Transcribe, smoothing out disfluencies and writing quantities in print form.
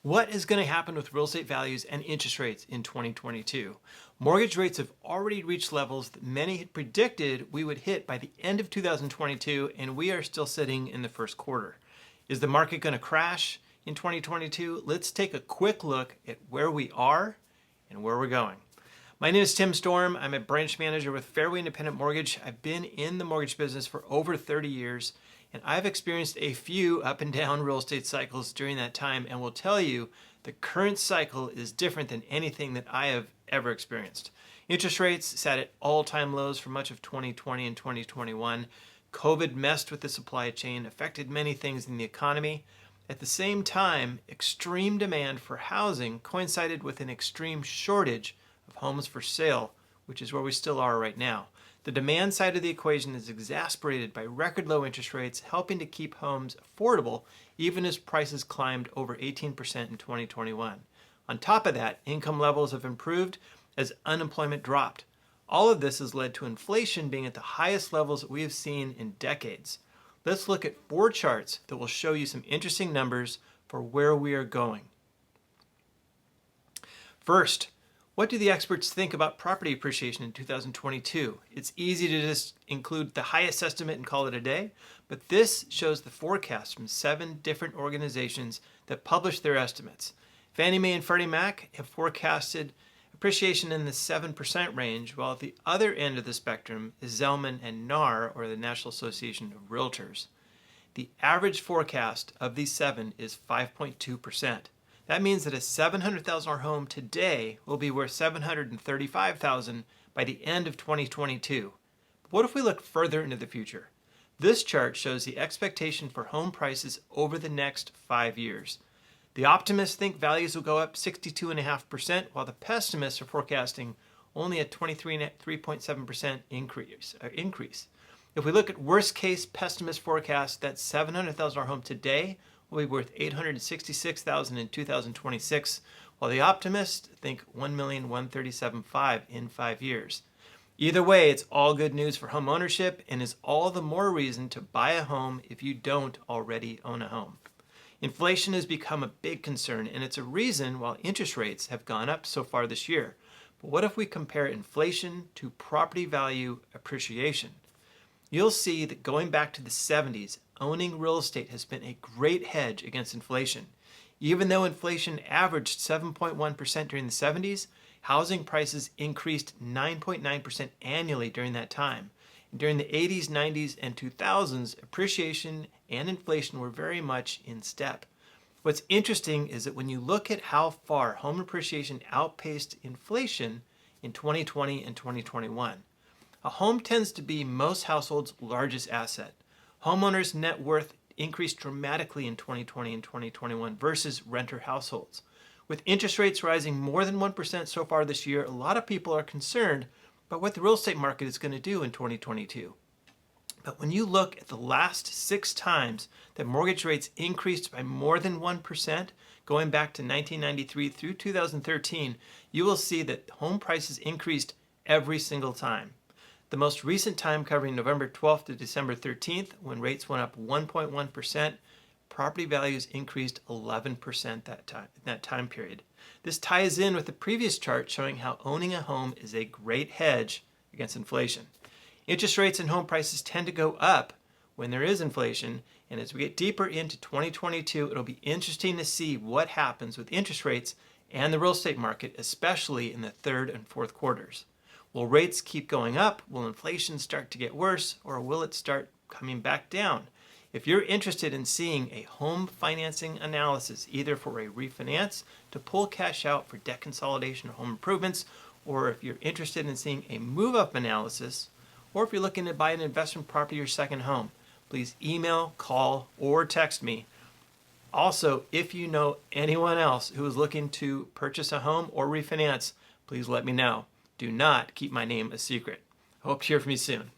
What is going to happen with real estate values and interest rates in 2022? Mortgage rates have already reached levels that many had predicted we would hit by the end of 2022, and we are still sitting in the first quarter. Is the market going to crash in 2022? Let's take a quick look at where we are and where we're going. My name is Tim Storm. I'm a branch manager with Fairway Independent Mortgage. I've been in the mortgage business for over 30 years, and I've experienced a few up and down real estate cycles during that time, and will tell you the current cycle is different than anything that I have ever experienced. Interest rates sat at all-time lows for much of 2020 and 2021. COVID messed with the supply chain, affected many things in the economy. At the same time, extreme demand for housing coincided with an extreme shortage of homes for sale, which is where we still are right now. The demand side of the equation is exacerbated by record low interest rates, helping to keep homes affordable even as prices climbed over 18% in 2021. On top of that, income levels have improved as unemployment dropped. All of this has led to inflation being at the highest levels that we have seen in decades. Let's look at 4 charts that will show you some interesting numbers for where we are going. First, what do the experts think about property appreciation in 2022? It's easy to just include the highest estimate and call it a day, but this shows the forecast from 7 different organizations that publish their estimates. Fannie Mae and Freddie Mac have forecasted appreciation in the 7% range, while at the other end of the spectrum is Zelman and NAR, or the National Association of Realtors. The average forecast of these 7 is 5.2%. That means that a $700,000 home today will be worth $735,000 by the end of 2022. But what if we look further into the future? This chart shows the expectation for home prices over the next 5 years. The optimists think values will go up 62.5%, while the pessimists are forecasting only a 3.7% increase. If we look at worst case pessimist forecast, that $700,000 home today will be worth $866,000 in 2026, while the optimists think $1,137,500 in 5 years. Either way, it's all good news for home ownership and is all the more reason to buy a home if you don't already own a home. Inflation has become a big concern, and it's a reason why interest rates have gone up so far this year. But what if we compare inflation to property value appreciation? You'll see that going back to the 70s, owning real estate has been a great hedge against inflation. Even though inflation averaged 7.1% during the 70s, housing prices increased 9.9% annually during that time. During the 80s, 90s, and 2000s, appreciation and inflation were very much in step. What's interesting is that when you look at how far home appreciation outpaced inflation in 2020 and 2021, a home tends to be most households' largest asset. Homeowners' net worth increased dramatically in 2020 and 2021 versus renter households. With interest rates rising more than 1% so far this year, a lot of people are concerned about what the real estate market is going to do in 2022. But when you look at the last 6 times that mortgage rates increased by more than 1%, going back to 1993 through 2013, you will see that home prices increased every single time. The most recent time, covering November 12th to December 13th, when rates went up 1.1%, property values increased 11% that time period. This ties in with the previous chart showing how owning a home is a great hedge against inflation. Interest rates and home prices tend to go up when there is inflation, and as we get deeper into 2022, it'll be interesting to see what happens with interest rates and the real estate market, especially in the 3rd and 4th quarters. Will rates keep going up? Will inflation start to get worse? Or will it start coming back down? If you're interested in seeing a home financing analysis, either for a refinance, to pull cash out for debt consolidation or home improvements, or if you're interested in seeing a move-up analysis, or if you're looking to buy an investment property or second home, please email, call, or text me. Also, if you know anyone else who is looking to purchase a home or refinance, please let me know. Do not keep my name a secret. I hope to hear from you soon.